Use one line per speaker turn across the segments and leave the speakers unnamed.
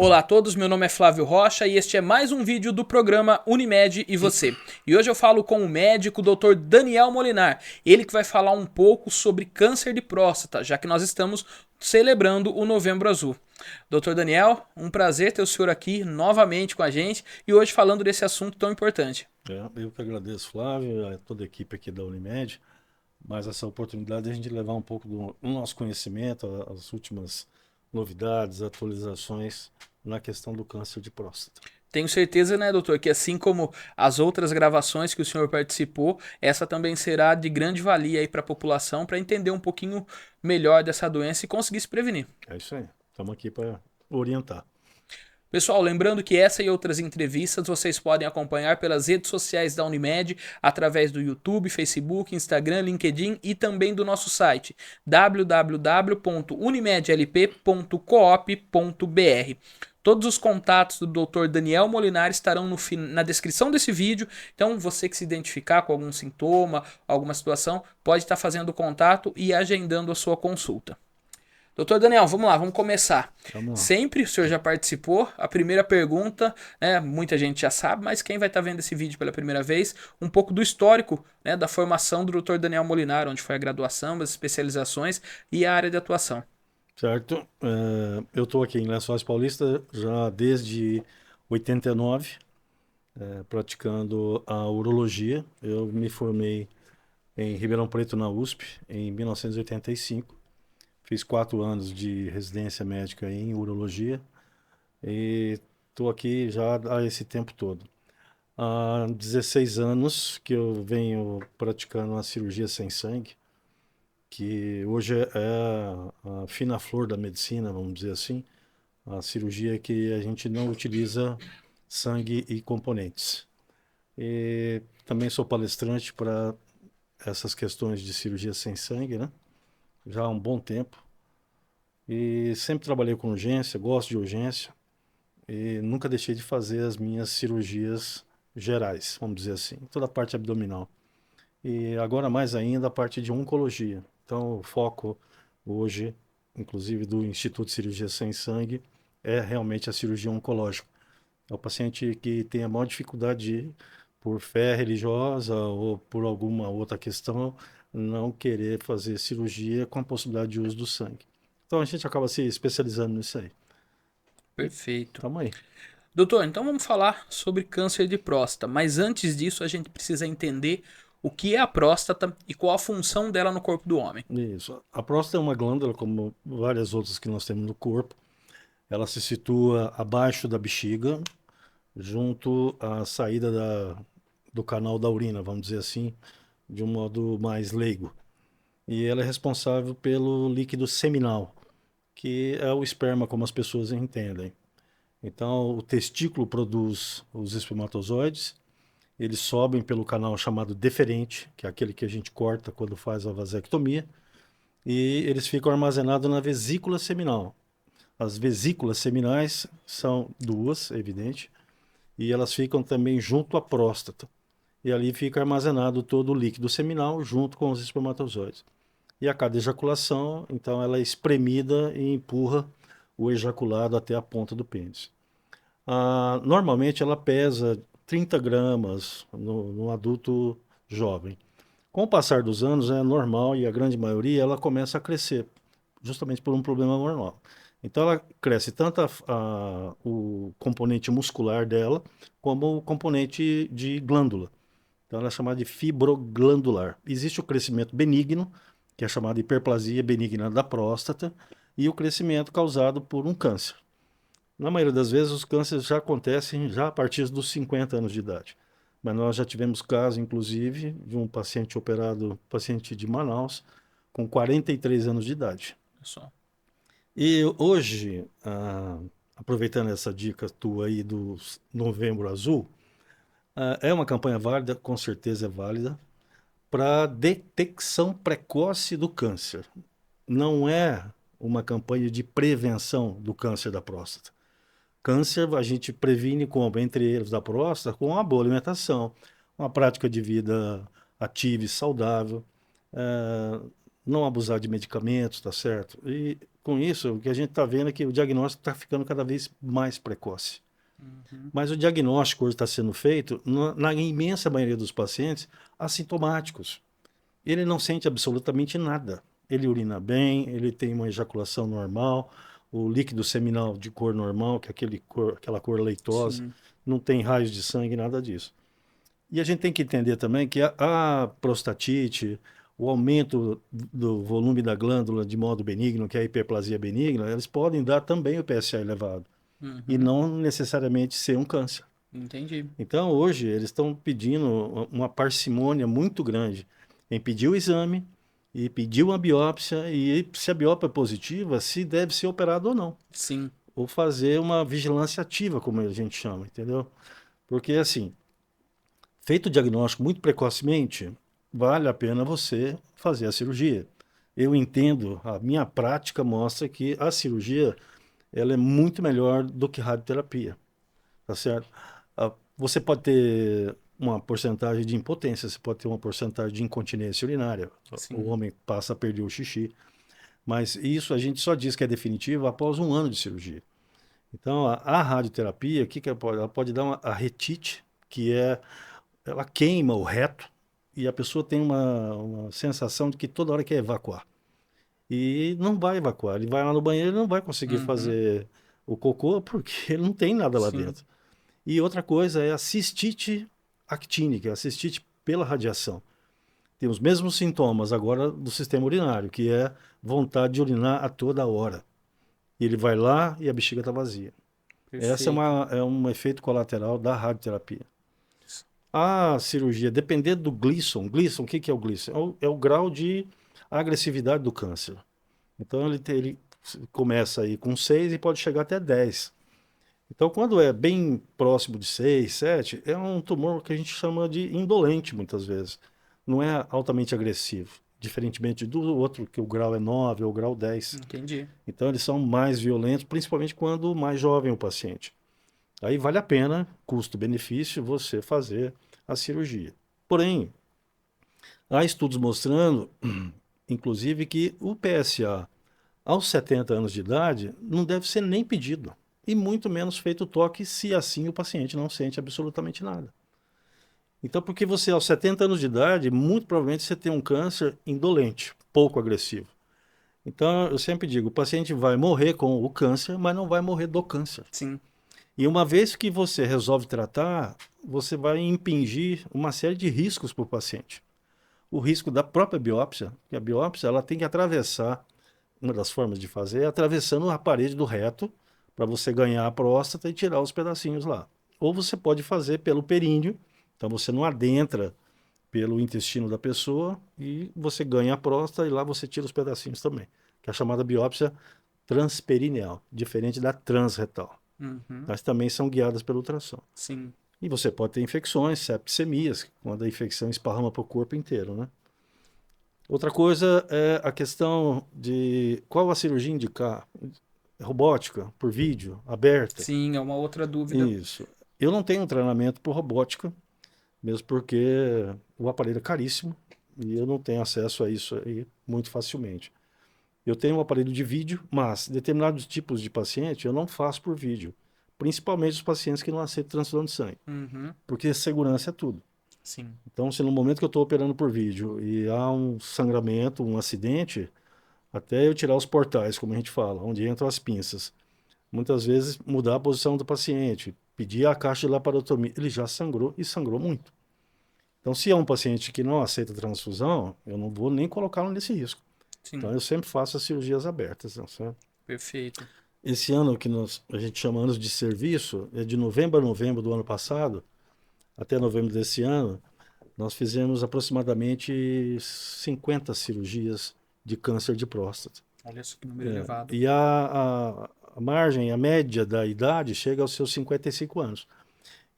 Olá a todos, meu nome é Flávio Rocha e este é mais um vídeo do programa Unimed e Você. E hoje eu falo com o médico Dr. Daniel Molinar, ele que vai falar um pouco sobre câncer de próstata, já que nós estamos celebrando o Novembro Azul. Dr. Daniel, um prazer ter o senhor aqui novamente com a gente e hoje falando desse assunto tão importante.
Eu que agradeço, Flávio, a toda a equipe aqui da Unimed, mas essa oportunidade de a gente levar um pouco do nosso conhecimento, as últimas novidades, atualizações na questão do câncer de próstata.
Tenho certeza, né, doutor, que assim como as outras gravações que o senhor participou, essa também será de grande valia aí para a população, para entender um pouquinho melhor dessa doença e conseguir se prevenir.
É isso aí, estamos aqui para orientar.
Pessoal, lembrando que essa e outras entrevistas vocês podem acompanhar pelas redes sociais da Unimed, através do YouTube, Facebook, Instagram, LinkedIn e também do nosso site www.unimedlp.coop.br. Todos os contatos do Dr. Daniel Molinar estarão na descrição desse vídeo, então você que se identificar com algum sintoma, alguma situação, pode estar fazendo contato e agendando a sua consulta. Doutor Daniel, vamos lá, vamos começar.
Vamos lá.
Sempre o senhor já participou. A primeira pergunta, né, muita gente já sabe, mas quem vai estar vendo esse vídeo pela primeira vez, um pouco do histórico, né, da formação do Dr. Daniel Molinar, onde foi a graduação, as especializações e a área de atuação.
Certo? Eu estou aqui em Lençóis Paulista já desde 89, praticando a urologia. Eu me formei em Ribeirão Preto, na USP, em 1985. Fiz 4 anos de residência médica em urologia e estou aqui já há esse tempo todo. Há 16 anos que eu venho praticando a cirurgia sem sangue, que hoje é a fina flor da medicina, vamos dizer assim, a cirurgia que a gente não utiliza sangue e componentes. E também sou palestrante para essas questões de cirurgia sem sangue, né? Já há um bom tempo. E sempre trabalhei com urgência, gosto de urgência e nunca deixei de fazer as minhas cirurgias gerais, vamos dizer assim, toda a parte abdominal. E agora mais ainda a parte de oncologia. Então o foco hoje, inclusive do Instituto de Cirurgia Sem Sangue, é realmente a cirurgia oncológica. É o paciente que tem a maior dificuldade de, por fé religiosa ou por alguma outra questão, não querer fazer cirurgia com a possibilidade de uso do sangue. Então a gente acaba se especializando nisso aí. E
Perfeito.
tamo aí.
Doutor, então vamos falar sobre câncer de próstata, mas antes disso a gente precisa entender o que é a próstata e qual a função dela no corpo do homem.
Isso. A próstata é uma glândula, como várias outras que nós temos no corpo. Ela se situa abaixo da bexiga, junto à saída do canal da urina, vamos dizer assim, de um modo mais leigo. E ela é responsável pelo líquido seminal, que é o esperma, como as pessoas entendem. Então, o testículo produz os espermatozoides, eles sobem pelo canal chamado deferente, que é aquele que a gente corta quando faz a vasectomia, e eles ficam armazenados na vesícula seminal. As vesículas seminais são duas, é evidente, e elas ficam também junto à próstata. E ali fica armazenado todo o líquido seminal junto com os espermatozoides. E a cada ejaculação, então, ela é espremida e empurra o ejaculado até a ponta do pênis. Normalmente ela pesa 30 gramas no adulto jovem. Com o passar dos anos, é normal e a grande maioria ela começa a crescer, justamente por um problema hormonal. Então ela cresce tanto o componente muscular dela, como o componente de glândula. Então ela é chamada de fibroglandular. Existe o crescimento benigno, que é chamado de hiperplasia benigna da próstata, e o crescimento causado por um câncer. Na maioria das vezes, os cânceres já acontecem já a partir dos 50 anos de idade. Mas nós já tivemos caso, inclusive, de um paciente operado, paciente de Manaus, com 43 anos de idade.
Pessoal.
E hoje, aproveitando essa dica tua aí do Novembro Azul, é uma campanha válida, com certeza é válida, para detecção precoce do câncer. Não é uma campanha de prevenção do câncer da próstata. Câncer a gente previne, entre eles da próstata, com uma boa alimentação, uma prática de vida ativa e saudável, não abusar de medicamentos, tá certo? E com isso, o que a gente está vendo é que o diagnóstico está ficando cada vez mais precoce. Mas o diagnóstico hoje está sendo feito, na imensa maioria dos pacientes, assintomáticos. Ele não sente absolutamente nada. Ele urina bem, ele tem uma ejaculação normal, o líquido seminal de cor normal, que é aquela cor leitosa,
Sim.
não tem raios de sangue, nada disso. E a gente tem que entender também que a prostatite, o aumento do volume da glândula de modo benigno, que é a hiperplasia benigna, eles podem dar também o PSA elevado e
Uhum.
não necessariamente ser um câncer.
Entendi.
Então, hoje, eles estão pedindo uma parcimônia muito grande em pedir o exame e pedir uma biópsia, e se a biópsia é positiva, se deve ser operado ou não.
Sim.
Ou fazer uma vigilância ativa, como a gente chama, entendeu? Porque, assim, feito o diagnóstico muito precocemente, vale a pena você fazer a cirurgia. Eu entendo, a minha prática mostra que a cirurgia ela é muito melhor do que radioterapia, tá certo? Você pode ter uma porcentagem de impotência, você pode ter uma porcentagem de incontinência urinária. O
Sim.
homem passa a perder o xixi. Mas isso a gente só diz que é definitivo após 1 ano de cirurgia. Então, a radioterapia, o que ela pode? Ela pode dar a retite, que é, ela queima o reto e a pessoa tem uma sensação de que toda hora quer evacuar. E não vai evacuar. Ele vai lá no banheiro e não vai conseguir
Uhum.
fazer o cocô porque não tem nada lá
Sim.
dentro. E outra coisa é a cistite actínica, a cistite pela radiação. Tem os mesmos sintomas agora do sistema urinário, que é vontade de urinar a toda hora. E ele vai lá e a bexiga está vazia. Essa
Perfeito.
é um efeito colateral da radioterapia. A cirurgia, dependendo do Gleason, o que é o Gleason? É o grau de agressividade do câncer. Então ele começa aí com 6 e pode chegar até 10. Então, quando é bem próximo de 6, 7, é um tumor que a gente chama de indolente, muitas vezes. Não é altamente agressivo, diferentemente do outro, que o grau é 9 ou o grau 10.
Entendi.
Então, eles são mais violentos, principalmente quando mais jovem o paciente. Aí vale a pena, custo-benefício, você fazer a cirurgia. Porém, há estudos mostrando, inclusive, que o PSA aos 70 anos de idade não deve ser nem pedido. E muito menos feito o toque se assim o paciente não sente absolutamente nada. Então, porque você aos 70 anos de idade, muito provavelmente você tem um câncer indolente, pouco agressivo. Então, eu sempre digo, o paciente vai morrer com o câncer, mas não vai morrer do câncer.
Sim.
E uma vez que você resolve tratar, você vai impingir uma série de riscos para o paciente. O risco da própria biópsia, que a biópsia ela tem que atravessar, uma das formas de fazer é atravessando a parede do reto, para você ganhar a próstata e tirar os pedacinhos lá. Ou você pode fazer pelo períneo, então você não adentra pelo intestino da pessoa e você ganha a próstata e lá você tira os pedacinhos também, que é a chamada biópsia transperineal, diferente da transretal.
Uhum.
Mas também são guiadas pelo ultrassom.
Sim.
E você pode ter infecções, septicemias, quando a infecção esparrama para o corpo inteiro, né? Outra coisa é a questão de qual a cirurgia indicar. Robótica, por vídeo, aberta.
Sim, é uma outra dúvida.
Isso. Eu não tenho treinamento por robótica, mesmo porque o aparelho é caríssimo e eu não tenho acesso a isso aí muito facilmente. Eu tenho um aparelho de vídeo, mas determinados tipos de paciente eu não faço por vídeo. Principalmente os pacientes que não aceitam transfusão de sangue,
Uhum.
porque segurança é tudo.
Sim.
Então, se no momento que eu estou operando por vídeo e há um sangramento, um acidente, até eu tirar os portais, como a gente fala, onde entram as pinças, muitas vezes mudar a posição do paciente, pedir a caixa de laparotomia, ele já sangrou e sangrou muito. Então, se é um paciente que não aceita transfusão, eu não vou nem colocá-lo nesse risco. Então,
Sim.
eu sempre faço as cirurgias abertas, né, certo?
Perfeito.
Esse ano que a gente chama anos de serviço, é de novembro a novembro do ano passado, até novembro desse ano, nós fizemos aproximadamente 50 cirurgias de câncer de próstata.
Olha só que número elevado.
E a margem, a média da idade chega aos seus 55 anos.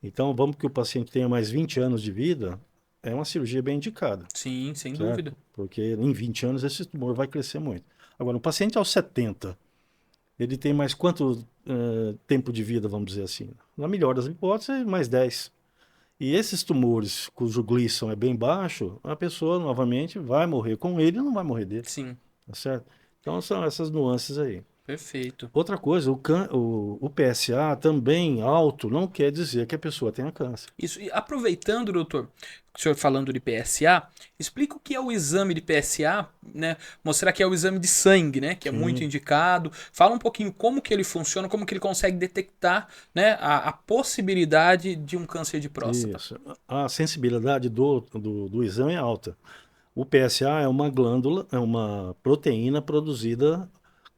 Então, vamos que o paciente tenha mais 20 anos de vida, é uma cirurgia bem indicada,
Sim, sem
certo?
dúvida.
Porque em 20 anos esse tumor vai crescer muito. Agora, um paciente aos 70, ele tem mais quanto tempo de vida, vamos dizer assim? Na melhor das hipóteses, mais 10. E esses tumores cujo Gleason é bem baixo, a pessoa novamente vai morrer com ele e não vai morrer dele,
Sim,
tá certo? Então são essas nuances aí.
perfeito.
Outra coisa, o PSA também alto não quer dizer que a pessoa tenha câncer.
Isso. E aproveitando, doutor, o senhor falando de PSA, explica o que é o exame de PSA, né? Mostrar que é o exame de sangue, né? Que é muito
Sim,
indicado. Fala um pouquinho como que ele funciona, como que ele consegue detectar, né, a possibilidade de um câncer de próstata.
isso. A sensibilidade do exame é alta. O PSA é uma glândula, é uma proteína produzida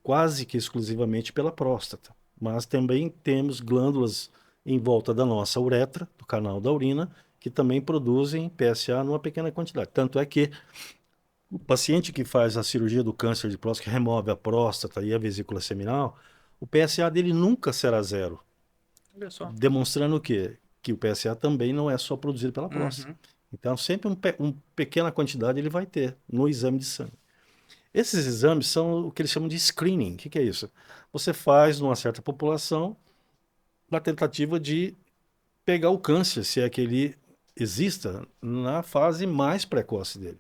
quase que exclusivamente pela próstata. Mas também temos glândulas em volta da nossa uretra, do canal da urina, que também produzem PSA numa pequena quantidade. Tanto é que o paciente que faz a cirurgia do câncer de próstata, que remove a próstata e a vesícula seminal, o PSA dele nunca será zero.
Olha só.
Demonstrando o quê? Que o PSA também não é só produzido pela próstata.
Uhum.
Então, sempre uma pequena quantidade ele vai ter no exame de sangue. Esses exames são o que eles chamam de screening. O que que é isso? Você faz numa certa população na tentativa de pegar o câncer, se é que ele exista, na fase mais precoce dele.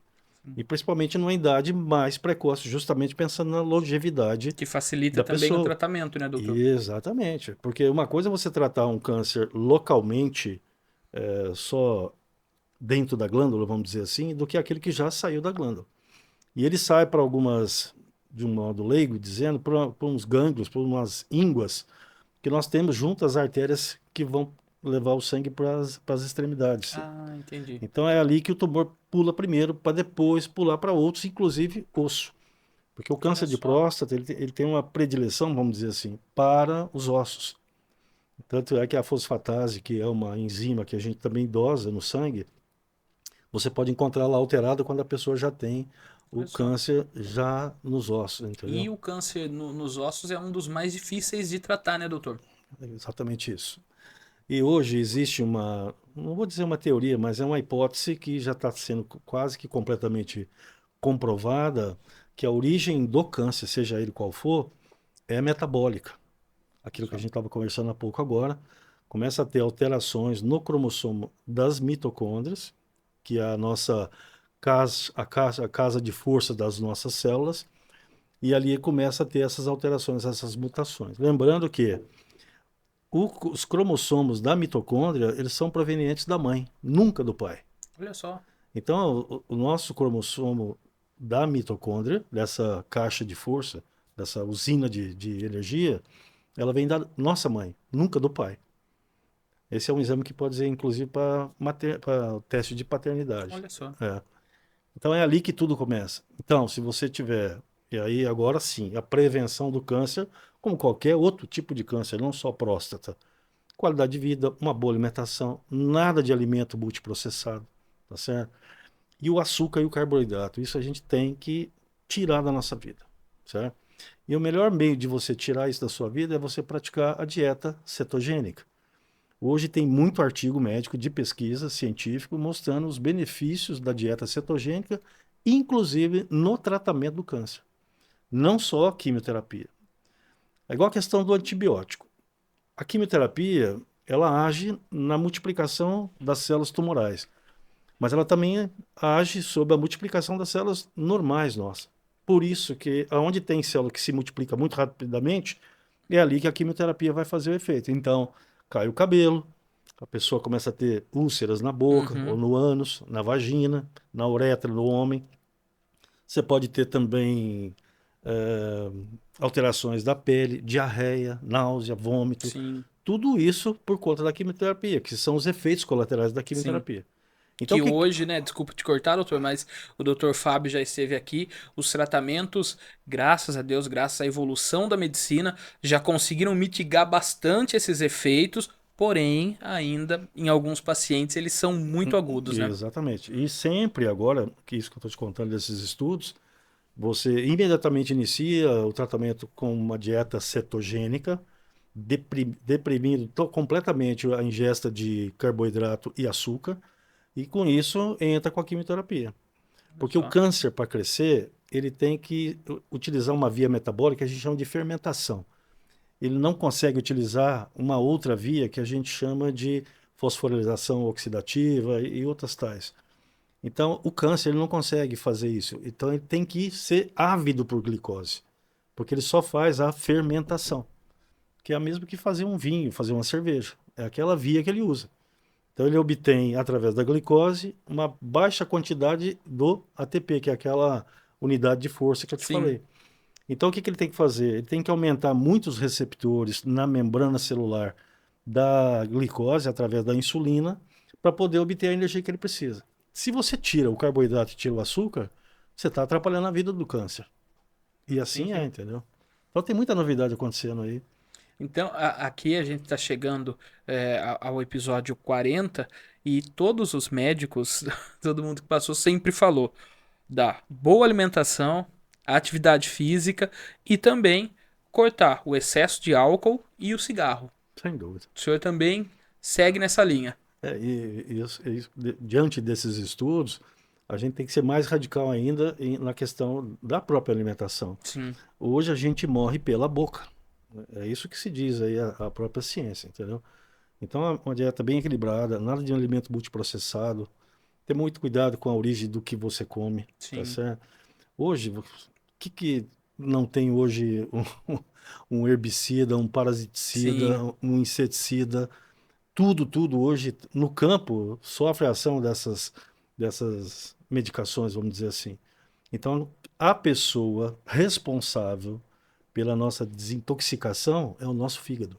E principalmente numa idade mais precoce, justamente pensando na longevidade
Que facilita
da
também o
pessoa.
tratamento, né, doutor?
Exatamente. Porque uma coisa é você tratar um câncer localmente, só dentro da glândula, vamos dizer assim, do que aquele que já saiu da glândula. E ele sai para algumas, de um modo leigo, dizendo, para uns gânglios, para umas ínguas, que nós temos junto às artérias que vão levar o sangue para as extremidades.
Ah, entendi.
Então é ali que o tumor pula primeiro, para depois pular para outros, inclusive osso. Porque o
Olha
câncer de
só.
próstata, ele tem uma predileção, vamos dizer assim, para os ossos. Tanto é que a fosfatase, que é uma enzima que a gente também dosa no sangue, você pode encontrar lá alterada quando a pessoa já tem o
Olha só.
câncer já nos ossos, entendeu?
E o câncer nos ossos é um dos mais difíceis de tratar, né, doutor?
É exatamente isso. E hoje existe uma, não vou dizer uma teoria, mas é uma hipótese que já está sendo quase que completamente comprovada, que a origem do câncer, seja ele qual for, é metabólica. Aquilo que a
Só.
gente estava conversando há pouco agora, começa a ter alterações no cromossomo das mitocôndrias, que é a nossa a casa de força das nossas células, e ali começa a ter essas alterações, essas mutações. Lembrando que os cromossomos da mitocôndria, eles são provenientes da mãe, nunca do pai.
Olha só.
Então, o nosso cromossomo da mitocôndria, dessa caixa de força, dessa usina de energia, ela vem da nossa mãe, nunca do pai. Esse é um exame que pode ser, inclusive, para o teste de paternidade.
Olha só.
É. Então, é ali que tudo começa. Então, se você tiver, e aí agora sim, a prevenção do câncer, como qualquer outro tipo de câncer, não só próstata, qualidade de vida, uma boa alimentação, nada de alimento multiprocessado, tá certo? E o açúcar e o carboidrato, isso a gente tem que tirar da nossa vida, certo? E o melhor meio de você tirar isso da sua vida é você praticar a dieta cetogênica. Hoje tem muito artigo médico de pesquisa científico mostrando os benefícios da dieta cetogênica, inclusive no tratamento do câncer. Não só a quimioterapia. É igual a questão do antibiótico. A quimioterapia, ela age na multiplicação das células tumorais, mas ela também age sobre a multiplicação das células normais nossas. Por isso que aonde tem célula que se multiplica muito rapidamente, é ali que a quimioterapia vai fazer o efeito. Então, cai o cabelo, a pessoa começa a ter úlceras na boca, ou
Uhum.
no ânus, na vagina, na uretra do homem. Você pode ter também eh, alterações da pele, diarreia, náusea, vômito.
Sim,
Tudo isso por conta da quimioterapia, que são os efeitos colaterais da
sim.
quimioterapia. Então, o
Que
que...
hoje, né, desculpa te cortar, doutor, mas o doutor Fábio já esteve aqui. Os tratamentos, graças a Deus, graças à evolução da medicina, já conseguiram mitigar bastante esses efeitos, porém, ainda em alguns pacientes eles são muito agudos, né?
Exatamente. E sempre agora, que isso que eu estou te contando desses estudos, você imediatamente inicia o tratamento com uma dieta cetogênica, deprimindo completamente a ingesta de carboidrato e açúcar, e com isso entra com a quimioterapia.
Olha
Porque o
só.
câncer, para crescer, ele tem que utilizar uma via metabólica que a gente chama de fermentação. Ele não consegue utilizar uma outra via que a gente chama de fosforilação oxidativa e outras tais. Então, o câncer ele não consegue fazer isso. Então, ele tem que ser ávido por glicose, porque ele só faz a fermentação, que é a mesma que fazer um vinho, fazer uma cerveja. É aquela via que ele usa. Então, ele obtém, através da glicose, uma baixa quantidade do ATP, que é aquela unidade de força que eu te
Sim.
falei. Então, o que ele tem que fazer? Ele tem que aumentar muitos receptores na membrana celular da glicose, através da insulina, para poder obter a energia que ele precisa. Se você tira o carboidrato e tira o açúcar, você está atrapalhando a vida do câncer. E assim
Entendi.
entendeu? Então tem muita novidade acontecendo aí.
Então, aqui a gente está chegando ao episódio 40 e todos os médicos, todo mundo que passou, sempre falou da boa alimentação, atividade física e também cortar o excesso de álcool e o cigarro.
Sem dúvida.
O senhor também segue nessa linha.
Diante desses estudos, a gente tem que ser mais radical ainda na questão da própria alimentação.
Sim,
Hoje a gente morre pela boca. É isso que se diz aí a própria ciência, entendeu? Então, uma dieta bem equilibrada, nada de um alimento multiprocessado, ter muito cuidado com a origem do que você come, tá
sim,
certo? Hoje, o que não tem hoje um herbicida, um
sim.
parasiticida, um inseticida, tudo hoje no campo sofre a ação dessas medicações, vamos dizer assim. Então, a pessoa responsável pela nossa desintoxicação é o nosso fígado.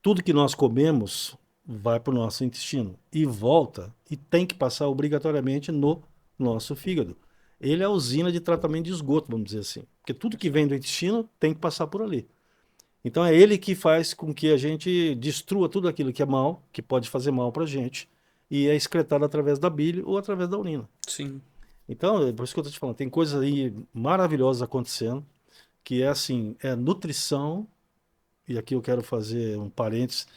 Tudo que nós comemos vai para o nosso intestino e volta e tem que passar obrigatoriamente no nosso fígado. Ele é a usina de tratamento de esgoto, vamos dizer assim. Porque tudo que vem do intestino tem que passar por ali. Então é ele que faz com que a gente destrua tudo aquilo que é mal, que pode fazer mal para a gente, e é excretado através da bile ou através da urina.
Sim.
Então, é por isso que eu estou te falando, tem coisas aí maravilhosas acontecendo, que é assim, é nutrição, e aqui eu quero fazer um parênteses,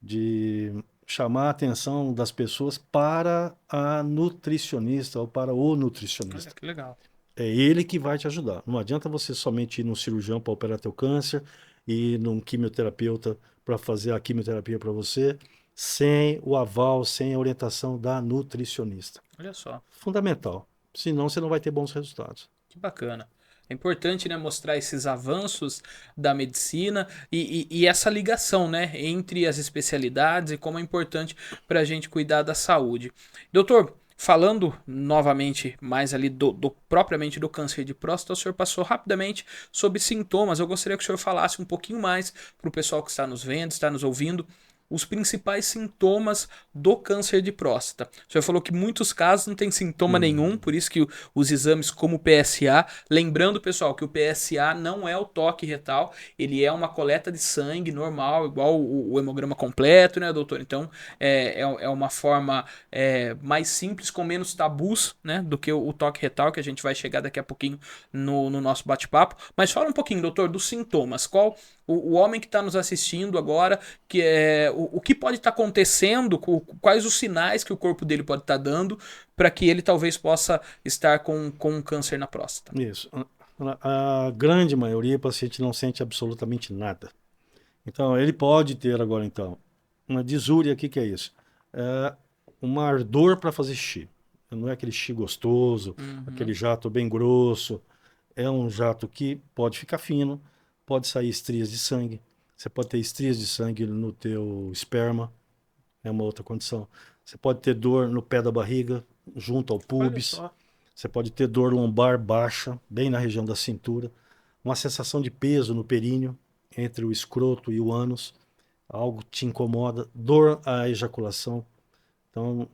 de chamar a atenção das pessoas para a nutricionista ou para o
Olha
nutricionista.
que legal.
É ele que vai te ajudar. Não adianta você somente ir no cirurgião para operar teu câncer e num quimioterapeuta para fazer a quimioterapia para você, sem o aval, sem a orientação da nutricionista.
Olha só.
Fundamental. Senão você não vai ter bons resultados.
Que bacana. É importante, né, mostrar esses avanços da medicina e essa ligação, né, entre as especialidades e como é importante para a gente cuidar da saúde. Doutor, falando novamente mais ali propriamente do câncer de próstata, o senhor passou rapidamente sobre sintomas. Eu gostaria que o senhor falasse um pouquinho mais para o pessoal que está nos vendo, está nos ouvindo, os principais sintomas do câncer de próstata. O senhor falou que muitos casos não tem sintoma nenhum, por isso que os exames como o PSA, lembrando, pessoal, que o PSA não é o toque retal, ele é uma coleta de sangue normal, igual o hemograma completo, né, doutor? Então, é uma forma mais simples, com menos tabus, né, do que o toque retal, que a gente vai chegar daqui a pouquinho no nosso bate-papo. Mas fala um pouquinho, doutor, dos sintomas. Qual o homem que está nos assistindo agora, que é o que pode estar acontecendo, quais os sinais que o corpo dele pode estar dando para que ele talvez possa estar com um câncer na próstata.
Isso. A grande maioria, o paciente não sente absolutamente nada. Então, ele pode ter agora, então, uma disúria, o que é isso? É uma ardor para fazer xixi. Não é aquele xixi gostoso,
Uhum.
aquele jato bem grosso. É um jato que pode ficar fino, pode sair estrias de sangue. Você pode ter estrias de sangue no teu esperma, é uma outra condição. Você pode ter dor no pé da barriga, junto ao
Olha
púbis.
só.
Você pode ter dor lombar baixa, bem na região da cintura. Uma sensação de peso no períneo, entre o escroto e o ânus. Algo te incomoda. Dor à ejaculação. Então,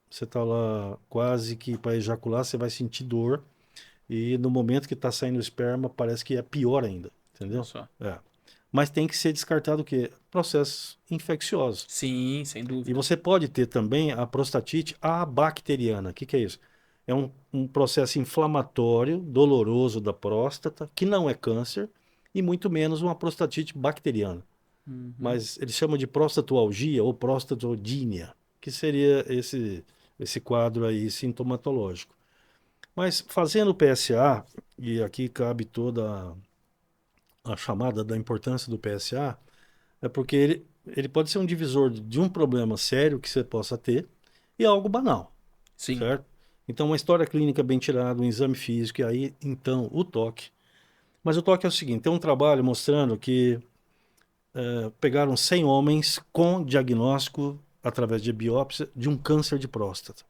você está lá quase que para ejacular, você vai sentir dor. E no momento que está saindo o esperma, parece que é pior ainda.
Olha
Entendeu?
só.
É. Mas tem que ser descartado o quê? Processos infecciosos.
Sim, sem
E
dúvida.
você pode ter também a prostatite abacteriana. O que é isso? É um processo inflamatório, doloroso da próstata, que não é câncer, e muito menos uma prostatite bacteriana.
Uhum.
Mas eles chamam de prostatoalgia ou prostatodínia, que seria esse quadro aí sintomatológico. Mas fazendo o PSA, e aqui cabe toda a chamada da importância do PSA, é porque ele pode ser um divisor de um problema sério que você possa ter e algo banal,
Sim.
certo? Então, uma história clínica bem tirada, um exame físico, e aí, então, o toque. Mas o toque é o seguinte, tem um trabalho mostrando que pegaram 100 homens com diagnóstico, através de biópsia, de um câncer de próstata.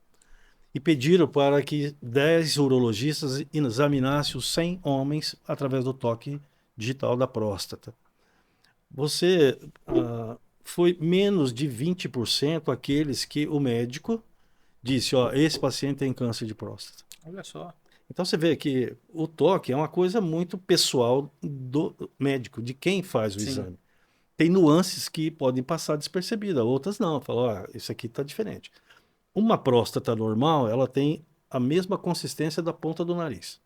E pediram para que 10 urologistas examinassem os 100 homens através do toque digital da próstata. Você foi menos de 20% aqueles que o médico disse, ó, esse paciente tem câncer de próstata.
Olha só.
Então você vê que o toque é uma coisa muito pessoal do médico, de quem faz o
Sim.
exame. Tem nuances que podem passar despercebidas, outras não. Fala, isso aqui está diferente. Uma próstata normal, ela tem a mesma consistência da ponta do nariz.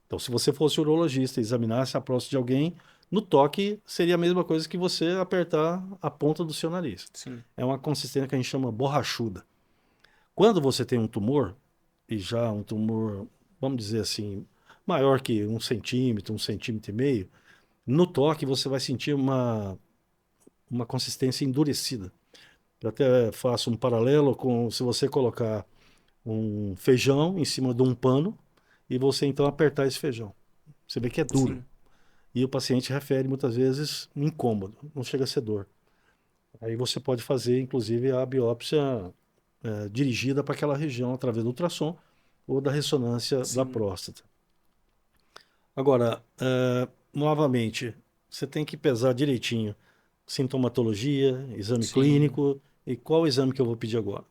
Então, se você fosse urologista e examinasse a próstata de alguém, no toque seria a mesma coisa que você apertar a ponta do seu nariz.
Sim.
É uma consistência que a gente chama borrachuda. Quando você tem um tumor, e já um tumor, vamos dizer assim, maior que 1 centímetro e meio, no toque você vai sentir uma consistência endurecida. Eu até faço um paralelo com se você colocar um feijão em cima de um pano e você então apertar esse feijão. Você vê que é duro.
Sim.
E o paciente refere muitas vezes um incômodo, não chega a ser dor. Aí você pode fazer, inclusive, a biópsia dirigida para aquela região através do ultrassom ou da ressonância da
Sim.
próstata. Agora, novamente, você tem que pesar direitinho sintomatologia, exame
Sim.
clínico e qual exame que eu vou pedir agora.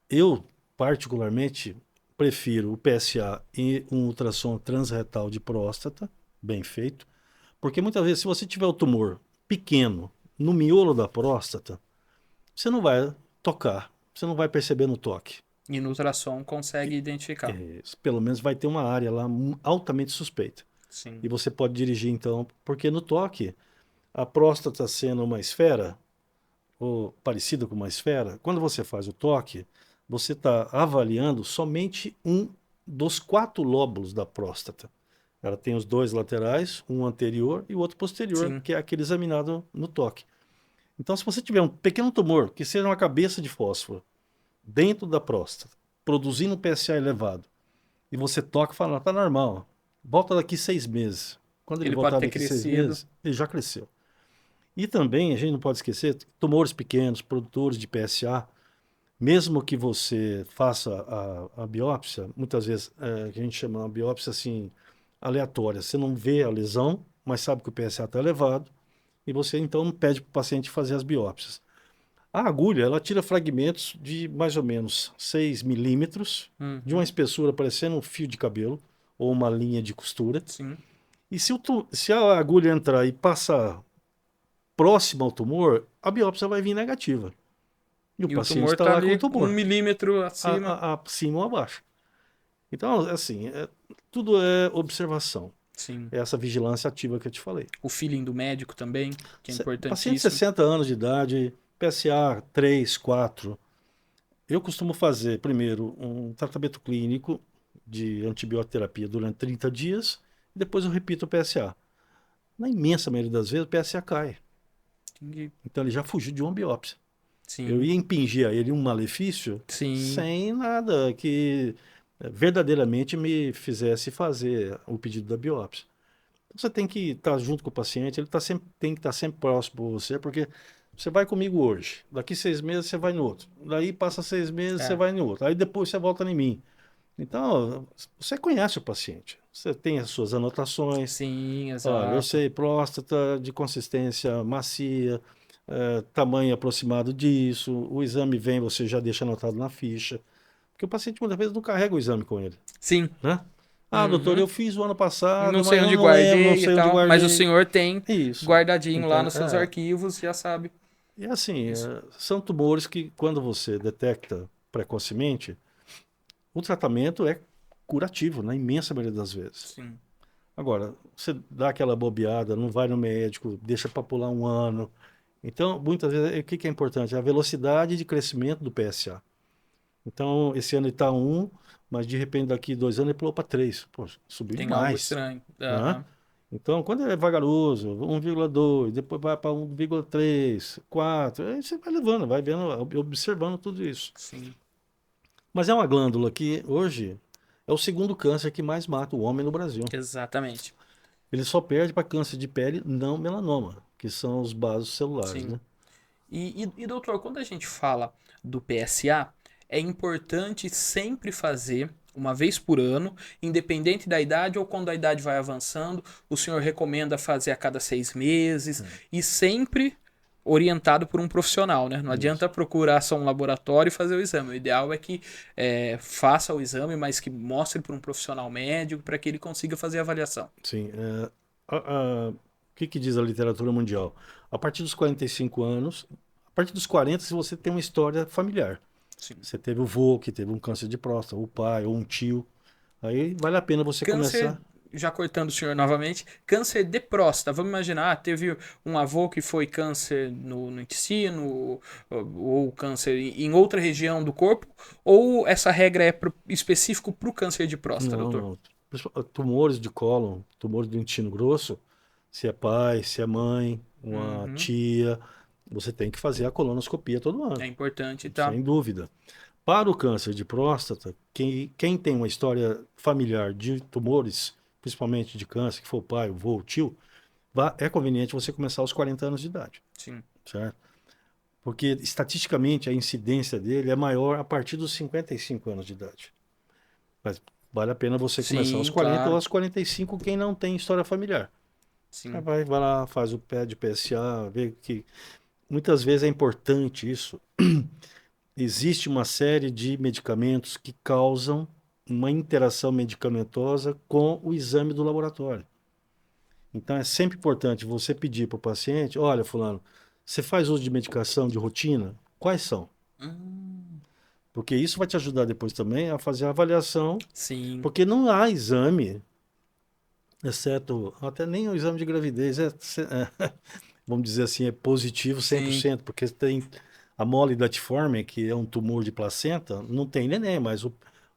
Eu, particularmente, prefiro o PSA e um ultrassom transretal de próstata, bem feito, porque muitas vezes, se você tiver o tumor pequeno no miolo da próstata, você não vai tocar, você não vai perceber no toque.
E no ultrassom consegue identificar.
Pelo menos vai ter uma área lá altamente suspeita.
Sim.
E você pode dirigir, então, porque no toque, a próstata sendo uma esfera, ou parecida com uma esfera, quando você faz o toque, você está avaliando somente um dos 4 lóbulos da próstata. Ela tem os 2 laterais, um anterior e o outro posterior,
Sim.
que é aquele examinado no toque. Então, se você tiver um pequeno tumor, que seja uma cabeça de fósforo, dentro da próstata, produzindo um PSA elevado, e você toca e fala, tá normal, volta daqui 6 meses. Quando ele
Ele pode
voltar
ter
daqui 6
crescido.
meses, ele já cresceu. E também, a gente não pode esquecer, tumores pequenos, produtores de PSA, mesmo que você faça a biópsia, muitas vezes a gente chama uma biópsia assim, aleatória. Você não vê a lesão, mas sabe que o PSA está elevado, e você então pede para o paciente fazer as biópsias. A agulha, ela tira fragmentos de mais ou menos 6 milímetros, de uma espessura parecendo um fio de cabelo, ou uma linha de costura.
Sim.
E se a agulha entrar e passar próximo ao tumor, a biópsia vai vir negativa. E o
E o
paciente
tumor
está
tá
lá com o
ali
tumor,
1 milímetro acima.
acima ou abaixo. Então, assim, tudo é observação.
Sim.
É essa vigilância ativa que eu te falei.
O feeling do médico também, que é
Paciente de
importantíssimo.
60 anos de idade, PSA 3, 4. Eu costumo fazer, primeiro, um tratamento clínico de antibióterapia durante 30 dias, e depois eu repito o PSA. Na imensa maioria das vezes, o PSA cai.
Entendi.
Então, ele já fugiu de uma biópsia. Eu
Sim.
ia impingir a ele um malefício
Sim.
sem nada que verdadeiramente me fizesse fazer o pedido da biópsia. Então, você tem que estar junto com o paciente, ele tem que estar sempre próximo de você, porque você vai comigo hoje, daqui 6 meses você vai no outro, daí passa 6 meses você vai no outro, aí depois você volta em mim. Então, você conhece o paciente, você tem as suas anotações.
Sim,
Olha, eu
exato.
sei, próstata de consistência macia, tamanho aproximado disso, o exame vem, você já deixa anotado na ficha. Porque o paciente muitas vezes não carrega o exame com ele,
Sim.
né? Ah, doutor,
Uhum.
eu fiz o ano passado,
Não sei
mas eu
onde
não lembro, não
guardei e
sei onde
tal, mas o
guardei.
senhor tem
Isso.
guardadinho lá
Então,
nos seus arquivos, já sabe.
E assim,
Isso.
são tumores que quando você detecta precocemente, o tratamento é curativo, na imensa maioria das vezes.
Sim.
Agora, você dá aquela bobeada, não vai no médico, deixa para pular um ano. Então, muitas vezes, o que é importante? A velocidade de crescimento do PSA. Então, esse ano ele está 1, mas de repente daqui 2 anos ele pulou para 3. Pô, subiu
Tem algo
demais,
estranho.
né?
Aham.
Então, quando é vagaroso, 1,2, depois vai para 1,3, 4, aí você vai levando, vai vendo, observando tudo isso.
Sim,
Mas é uma glândula que hoje é o segundo câncer que mais mata o homem no Brasil.
exatamente.
Ele só perde para câncer de pele não melanoma, que são os vasos celulares,
Sim.
né?
Doutor, quando a gente fala do PSA, é importante sempre fazer uma vez por ano, independente da idade ou quando a idade vai avançando. O senhor recomenda fazer a cada 6 meses e sempre orientado por um profissional, né? Não
Isso.
adianta procurar só um laboratório e fazer o exame. O ideal é que faça o exame, mas que mostre para um profissional médico para que ele consiga fazer a avaliação.
Sim. O que diz a literatura mundial? A partir dos 45 anos, a partir dos 40, se você tem uma história familiar.
Sim.
Você teve o vô que teve um câncer de próstata, o pai ou um tio. Aí vale a pena você
Câncer,
começar.
já cortando o senhor novamente, câncer de próstata. Vamos imaginar, teve um avô que foi câncer no intestino, ou câncer em outra região do corpo, ou essa regra é específico para o câncer de próstata,
Não,
doutor?
não. Tumores de cólon, tumores do intestino grosso, se é pai, se é mãe, uma
Uhum.
tia, você tem que fazer a colonoscopia todo
É
ano,
importante, tá?
sem dúvida. Para o câncer de próstata, quem tem uma história familiar de tumores, principalmente de câncer, que for o pai, o avô, o tio, é conveniente você começar aos 40 anos de idade,
Sim.
certo? Porque estatisticamente a incidência dele é maior a partir dos 55 anos de idade. Mas vale a pena você começar aos
Sim,
40 ou
claro.
aos 45 quem não tem história familiar. Aí
Sim.
vai lá, faz o pé de PSA, vê que muitas vezes é importante isso. Existe uma série de medicamentos que causam uma interação medicamentosa com o exame do laboratório. Então é sempre importante você pedir para o paciente, olha, fulano, você faz uso de medicação de rotina? Quais são?
Hum,
Porque isso vai te ajudar depois também a fazer a avaliação,
sim.
porque não há exame, exceto até nem o exame de gravidez, vamos dizer assim, é positivo
Sim.
100%, porque tem a mole datiforme, que é um tumor de placenta, não tem neném, mas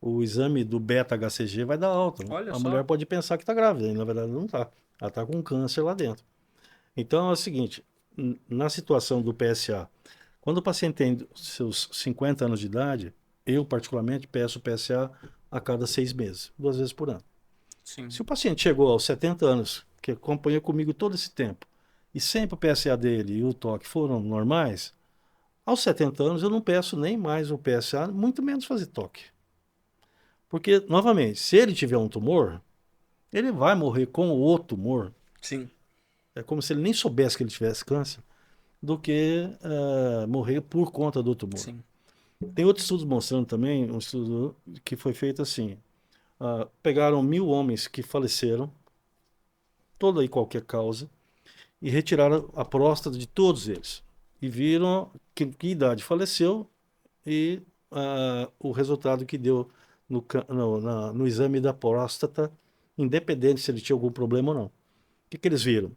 o exame do beta-HCG vai dar alta.
Olha
A mulher
só.
pode pensar que está grávida, e na verdade não está. Ela está com câncer lá dentro. Então é o seguinte, na situação do PSA, quando o paciente tem seus 50 anos de idade, eu particularmente peço PSA a cada 6 meses, 2 vezes por ano.
Sim.
Se o paciente chegou aos 70 anos, que acompanhou comigo todo esse tempo, e sempre o PSA dele e o toque foram normais, aos 70 anos eu não peço nem mais o PSA, muito menos fazer toque. Porque, novamente, se ele tiver um tumor, ele vai morrer com o tumor.
Sim.
É como se ele nem soubesse que ele tivesse câncer, do que morrer por conta do tumor.
Sim.
Tem outros estudos mostrando também, um estudo que foi feito assim, pegaram 1.000 homens que faleceram, toda e qualquer causa, e retiraram a próstata de todos eles. E viram que idade faleceu e o resultado que deu no exame da próstata, independente se ele tinha algum problema ou não. O que eles viram?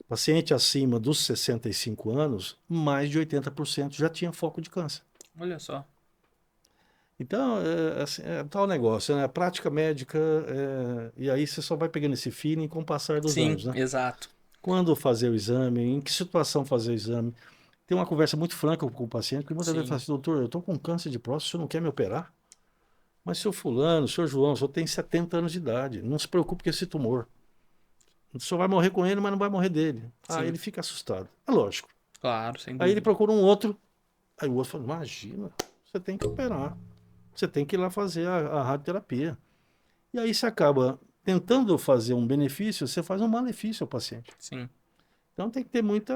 Paciente acima dos 65 anos, mais de 80% já tinha foco de câncer.
Olha só.
Então, assim, é tal negócio, né? A prática médica, e aí você só vai pegando esse feeling com o passar dos
Sim,
anos, né?
exato.
Quando fazer o exame, em que situação fazer o exame. Tem uma conversa muito franca com o paciente, que muitas vezes fala
Sim.
assim, doutor, eu estou com câncer de próstata, o senhor não quer me operar? Mas seu fulano, seu João, o senhor tem 70 anos de idade, não se preocupe com esse tumor. O senhor vai morrer com ele, mas não vai morrer dele. Aí
Sim.
ele fica assustado. É lógico.
Claro, sem
Aí ele
dúvida.
procura um outro, aí o outro fala, imagina, você tem que operar. Você tem que ir lá fazer a radioterapia. E aí você acaba tentando fazer um benefício, você faz um malefício ao paciente.
Sim.
Então tem que ter muita.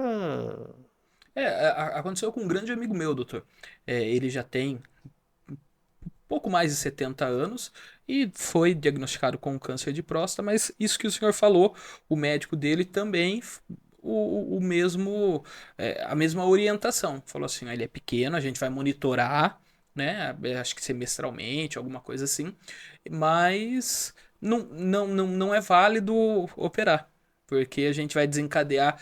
Aconteceu com um grande amigo meu, doutor. Ele já tem pouco mais de 70 anos e foi diagnosticado com câncer de próstata, mas isso que o senhor falou, o médico dele também o mesmo a mesma orientação. Falou assim, ele é pequeno, a gente vai monitorar, né? Acho que semestralmente, alguma coisa assim, mas não é válido operar. Porque a gente vai desencadear,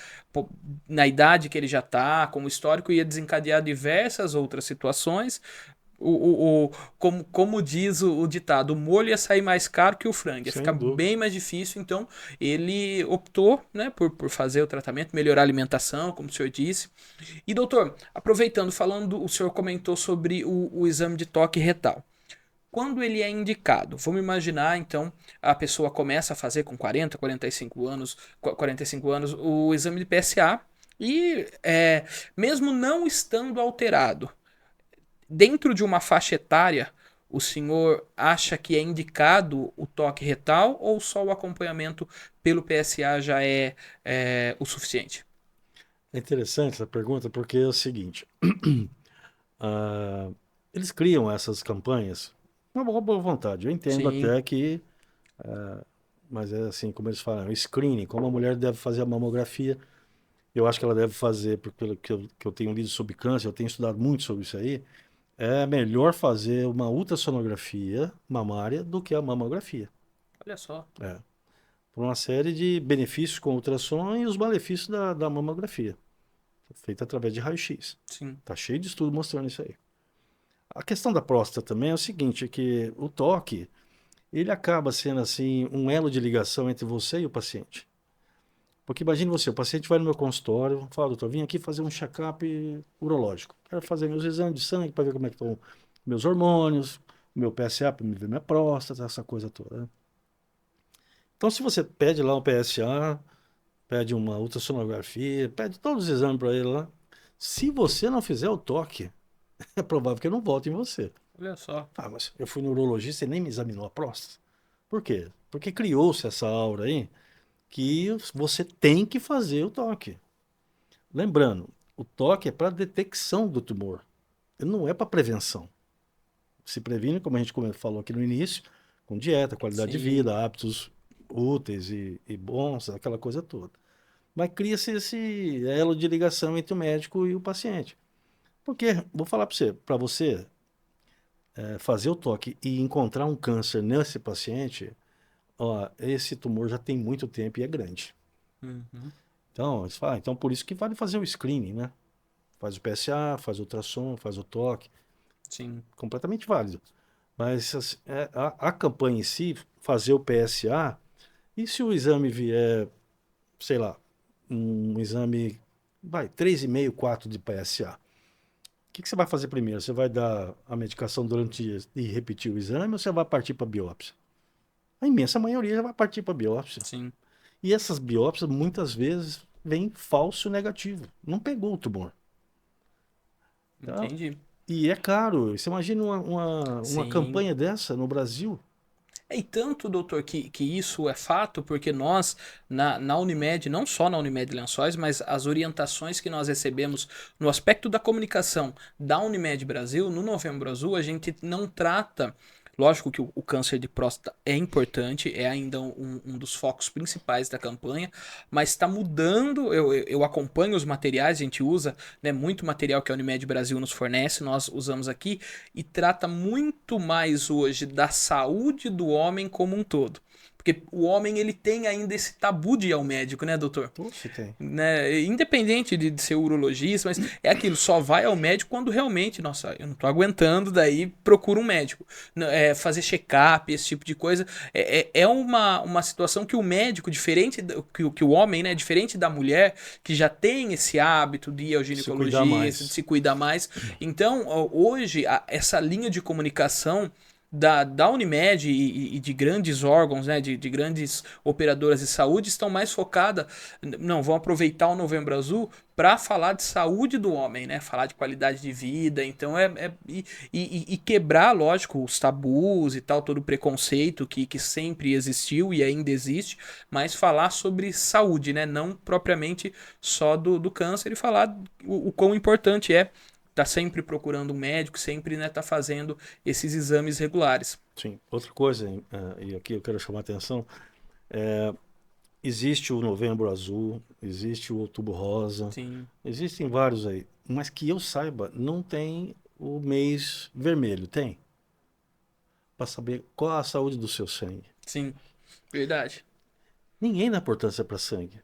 na idade que ele já está, como histórico, ia desencadear diversas outras situações, como diz o ditado, o molho ia sair mais caro que o frango, ia
Sem
ficar
dúvida.
bem mais difícil. Então, ele optou, né, por fazer o tratamento, melhorar a alimentação, como o senhor disse. E, doutor, aproveitando, falando, o senhor comentou sobre o exame de toque retal. Quando ele é indicado, vamos imaginar, então, a pessoa começa a fazer com 40, 45 anos, 45 anos o exame de PSA e, mesmo não estando alterado, dentro de uma faixa etária, o senhor acha que é indicado o toque retal ou só o acompanhamento pelo PSA já é o suficiente?
É interessante essa pergunta porque é o seguinte, ah, eles criam essas campanhas com uma boa vontade. Eu entendo
Sim,
até que, mas é assim, como eles falam, o screening, como a mulher deve fazer a mamografia, eu acho que ela deve fazer, pelo que eu tenho lido sobre câncer, eu tenho estudado muito sobre isso aí, é melhor fazer uma ultrassonografia mamária do que a mamografia.
olha só.
É. Por uma série de benefícios com ultrassom e os malefícios da mamografia, feita através de raio-x.
Sim,
Tá cheio de estudo mostrando isso aí. A questão da próstata também é o seguinte, é que o toque, ele acaba sendo assim um elo de ligação entre você e o paciente. Porque imagine você, o paciente vai no meu consultório, fala, doutor, vim aqui fazer um check-up urológico. Quero fazer meus exames de sangue para ver como é que estão meus hormônios, meu PSA para me ver minha próstata, essa coisa toda, né? Então, se você pede lá um PSA, pede uma ultrassonografia, pede todos os exames para ele lá, se você não fizer o toque, é provável que ele não volte em você.
olha só.
Ah, mas eu fui no urologista e nem me examinou a próstata. Por quê? Porque criou-se essa aura aí que você tem que fazer o toque. Lembrando, o toque é para detecção do tumor, ele não é para prevenção. Se previne, como a gente falou aqui no início, com dieta, qualidade de
Sim,
vida, hábitos úteis e bons, aquela coisa toda. Mas cria-se esse elo de ligação entre o médico e o paciente. Porque, vou falar para você, fazer o toque e encontrar um câncer nesse paciente, ó, esse tumor já tem muito tempo e é grande.
uhum,
Então, eles falam, então por isso que vale fazer o screening, né? Faz o PSA, faz o ultrassom, faz o toque,
sim,
completamente válido. Mas assim, a campanha em si, fazer o PSA, e se o exame vier, sei lá, um exame, vai, 3,5, 4 de PSA? O que você vai fazer primeiro? Você vai dar a medicação durante e repetir o exame ou você vai partir para a biópsia? A imensa maioria já vai partir para a biópsia.
sim,
E essas biópsias muitas vezes vêm falso negativo. Não pegou o tumor. Tá?
entendi.
E é caro. Você imagina uma
Sim.
campanha dessa no Brasil?
E tanto, doutor, que isso é fato, porque nós, na Unimed, não só na Unimed Lençóis, mas as orientações que nós recebemos no aspecto da comunicação da Unimed Brasil, no Novembro Azul, a gente não trata. Lógico que o câncer de próstata é importante, é ainda um dos focos principais da campanha, mas está mudando. Eu acompanho os materiais, a gente usa, né, muito material que a Unimed Brasil nos fornece, nós usamos aqui, e trata muito mais hoje da saúde do homem como um todo. Porque o homem ele tem ainda esse tabu de ir ao médico, né, doutor?
Poxa, tem.
Né? Independente de ser urologista, mas é aquilo, só vai ao médico quando realmente, nossa, eu não tô aguentando, daí procura um médico. Fazer check-up, esse tipo de coisa, é uma situação que o médico, diferente que o homem, né, diferente da mulher, que já tem esse hábito de ir ao
Se cuidar
ginecologista, de
mais.
se cuidar mais. Então, hoje, essa linha de comunicação da Unimed e de grandes órgãos, né, de grandes operadoras de saúde estão mais focadas, não, vão aproveitar o Novembro Azul para falar de saúde do homem, né, falar de qualidade de vida, então e quebrar, lógico, os tabus e tal, todo o preconceito que sempre existiu e ainda existe, mas falar sobre saúde, né, não propriamente só do câncer e falar o quão importante é tá sempre procurando um médico, sempre, né, tá fazendo esses exames regulares.
Sim. Outra coisa, e aqui eu quero chamar a atenção, existe o Novembro Azul, existe o Outubro Rosa,
Sim,
existem vários aí, mas que eu saiba, não tem o mês vermelho, tem? Para saber qual a saúde do seu sangue.
sim, verdade.
Ninguém dá importância para sangue.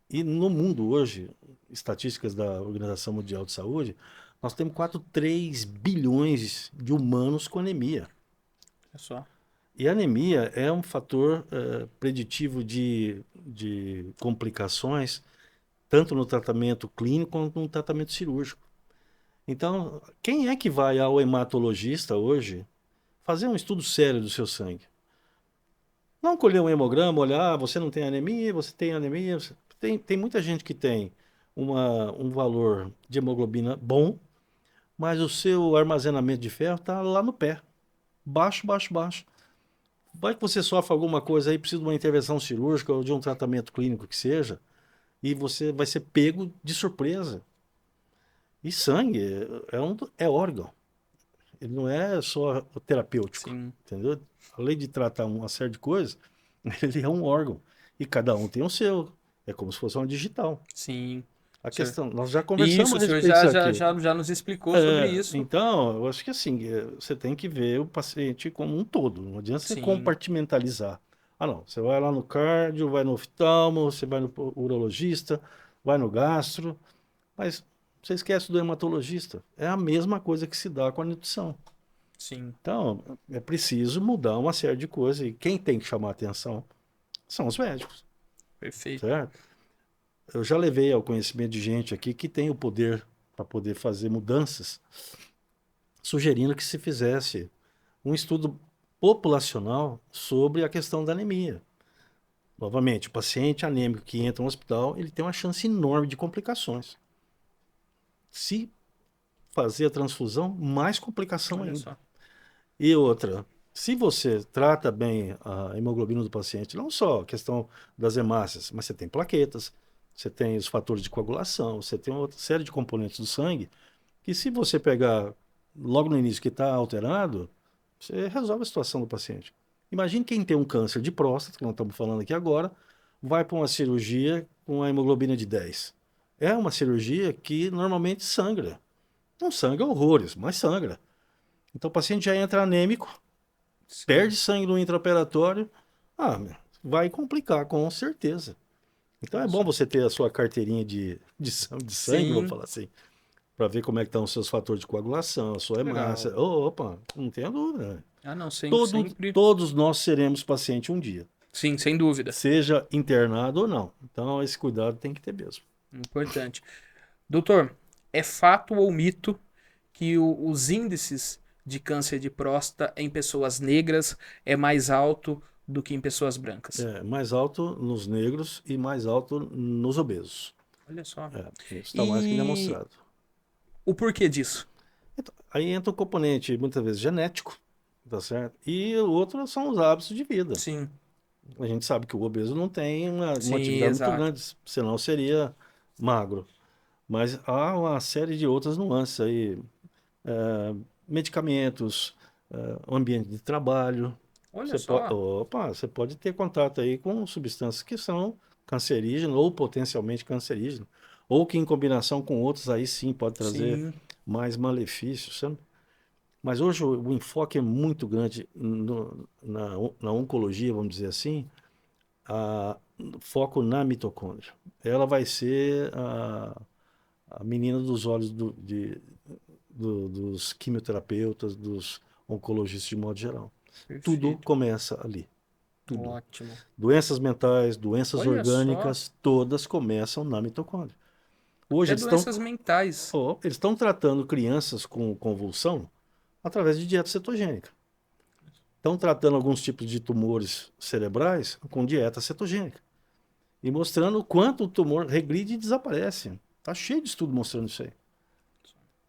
E no mundo hoje, estatísticas da Organização Mundial de Saúde, Nós temos 3 bilhões de humanos com anemia.
É só.
E a anemia é um fator preditivo de complicações, tanto no tratamento clínico quanto no tratamento cirúrgico. Então, quem é que vai ao hematologista hoje fazer um estudo sério do seu sangue? Não colher um hemograma, olhar, você não tem anemia, você tem anemia. Tem muita gente que tem um valor de hemoglobina bom, mas o seu armazenamento de ferro está lá no pé. Baixo, baixo, baixo. Vai que você sofre alguma coisa aí, precisa de uma intervenção cirúrgica ou de um tratamento clínico que seja, e você vai ser pego de surpresa. E sangue é órgão. Ele não é só terapêutico,
Sim.
entendeu? Além de tratar uma série de coisas, ele é um órgão. E cada um tem o seu. É como se fosse uma digital.
Sim.
A
Senhor.
questão, nós já conversamos
Isso,
a
o senhor
respeito disso aqui.
já nos explicou sobre
É,
isso.
então, eu acho que assim, você tem que ver o paciente como um todo. Não adianta você
Sim.
compartimentalizar. Ah, não, você vai lá no cardio, vai no oftalmo, você vai no urologista, vai no gastro, mas você esquece do hematologista. É a mesma coisa que se dá com a nutrição.
Sim.
Então, é preciso mudar uma série de coisas e quem tem que chamar atenção são os médicos,
Perfeito.
certo? Eu já levei ao conhecimento de gente aqui que tem o poder para poder fazer mudanças, sugerindo que se fizesse um estudo populacional sobre a questão da anemia. Novamente, o paciente anêmico que entra no hospital, ele tem uma chance enorme de complicações. Se fazer a transfusão, mais complicação
Olha
ainda.
só.
E outra, se você trata bem a hemoglobina do paciente, não só a questão das hemácias, mas você tem plaquetas, você tem os fatores de coagulação, você tem uma outra série de componentes do sangue, que se você pegar logo no início que está alterado, você resolve a situação do paciente. Imagine quem tem um câncer de próstata, que nós estamos falando aqui agora, vai para uma cirurgia com a hemoglobina de 10. É uma cirurgia que normalmente sangra. Não sangra horrores, mas sangra. Então o paciente já entra anêmico,
Sim.
perde sangue no intraoperatório, vai complicar com certeza. Então é
Olha
bom
só.
você ter a sua carteirinha de sangue, vamos
Sim.
falar assim, para ver como é que estão os seus fatores de coagulação, a sua
Legal.
hemácia. Opa, não tenha dúvida.
Ah, não, sempre.
Todos nós seremos paciente um dia,
Sim, sem dúvida.
seja internado ou não. Então esse cuidado tem que ter mesmo.
Importante. Doutor, é fato ou mito que os índices de câncer de próstata em pessoas negras é mais alto do que em pessoas brancas?
É mais alto nos negros e mais alto nos obesos.
Olha só.
Isso está mais que
E
demonstrado.
o porquê disso?
Então, aí entra o componente, muitas vezes, genético, tá certo? E o outro são os hábitos de vida.
Sim,
A gente sabe que o obeso não tem uma
sim,
atividade muito
exato.
grande, senão seria magro. Mas há uma série de outras nuances aí, medicamentos, ambiente de trabalho.
Olha
Você pode ter contato aí com substâncias que são cancerígenas ou potencialmente cancerígenas, ou que em combinação com outros aí sim pode trazer
sim,
mais malefícios, sabe? Mas hoje o enfoque é muito grande na oncologia, vamos dizer assim, a, foco na mitocôndria. Ela vai ser a menina dos olhos dos quimioterapeutas, dos oncologistas de modo geral. Tudo
perfeito.
começa ali. Tudo.
Ótimo.
Doenças mentais, doenças
Olha só,
orgânicas, todas começam na mitocôndria. Hoje
até doenças mentais.
eles estão tratando crianças com convulsão através de dieta cetogênica. Estão tratando alguns tipos de tumores cerebrais com dieta cetogênica. E mostrando o quanto o tumor regride e desaparece. Está cheio de estudo mostrando isso aí.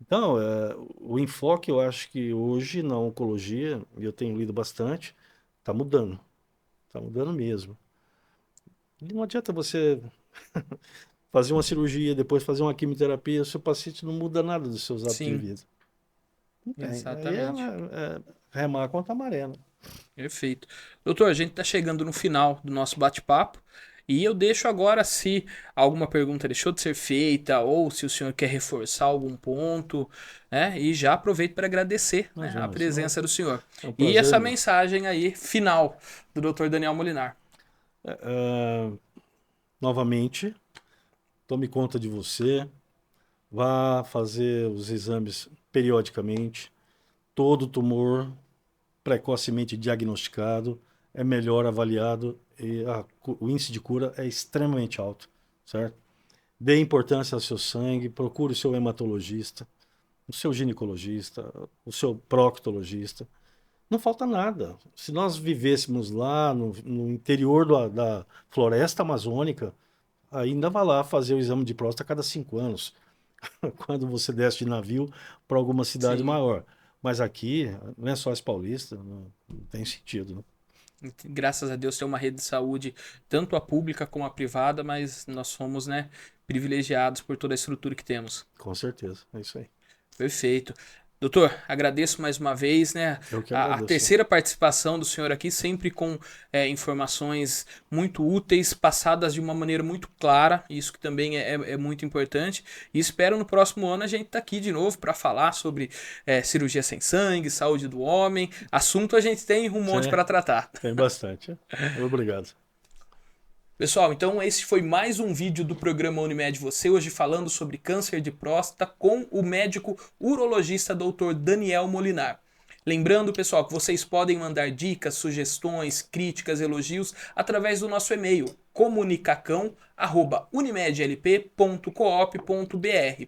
Então, o enfoque, eu acho que hoje na oncologia, e eu tenho lido bastante, está mudando. Está mudando mesmo. E não adianta você fazer uma cirurgia, depois fazer uma quimioterapia, o seu paciente não muda nada dos seus hábitos de
Sim,
vida. Não tem. Aí
exatamente.
remar contra a maré, né?
Perfeito. Doutor, a gente está chegando no final do nosso bate-papo e eu deixo agora, se alguma pergunta deixou de ser feita ou se o senhor quer reforçar algum ponto, né? E já aproveito para agradecer, né, a
Imagina, isso
presença do senhor.
é um
E
prazer
essa
meu.
mensagem aí, final, do doutor Daniel Molinar.
É, novamente, tome conta de você, Vá fazer os exames periodicamente. Todo tumor precocemente diagnosticado é melhor avaliado e o índice de cura é extremamente alto, certo? Dê importância ao seu sangue, procure o seu hematologista, o seu ginecologista, o seu proctologista. Não falta nada. Se nós vivêssemos lá no interior da floresta amazônica, ainda vá lá fazer o exame de próstata a cada 5 anos, quando você desce de navio para alguma cidade
Sim.
maior. Mas aqui, Lençóis Paulista, não tem sentido, né?
Graças a Deus tem uma rede de saúde, tanto a pública como a privada, mas nós somos, né, privilegiados por toda a estrutura que temos.
Com certeza, é isso aí.
Perfeito. Doutor, agradeço mais uma vez, né?
Eu que
A
agradeço.
terceira participação do senhor aqui, sempre com informações muito úteis, passadas de uma maneira muito clara, isso que também é muito importante. E espero no próximo ano a gente estar aqui de novo para falar sobre cirurgia sem sangue, saúde do homem. Assunto a gente tem um monte
Sim,
para tratar.
tem bastante. Obrigado.
Pessoal, então esse foi mais um vídeo do programa Unimed Você, hoje falando sobre câncer de próstata com o médico urologista Dr. Daniel Molinar. Lembrando, pessoal, que vocês podem mandar dicas, sugestões, críticas, elogios através do nosso e-mail comunicacão@unimedlp.coop.br.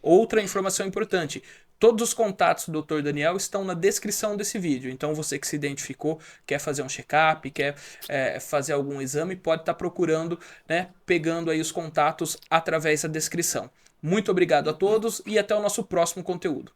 Outra informação importante, todos os contatos do Dr. Daniel estão na descrição desse vídeo. Então você que se identificou, quer fazer um check-up, quer fazer algum exame, pode estar procurando, né, pegando aí os contatos através da descrição. Muito obrigado a todos e até o nosso próximo conteúdo.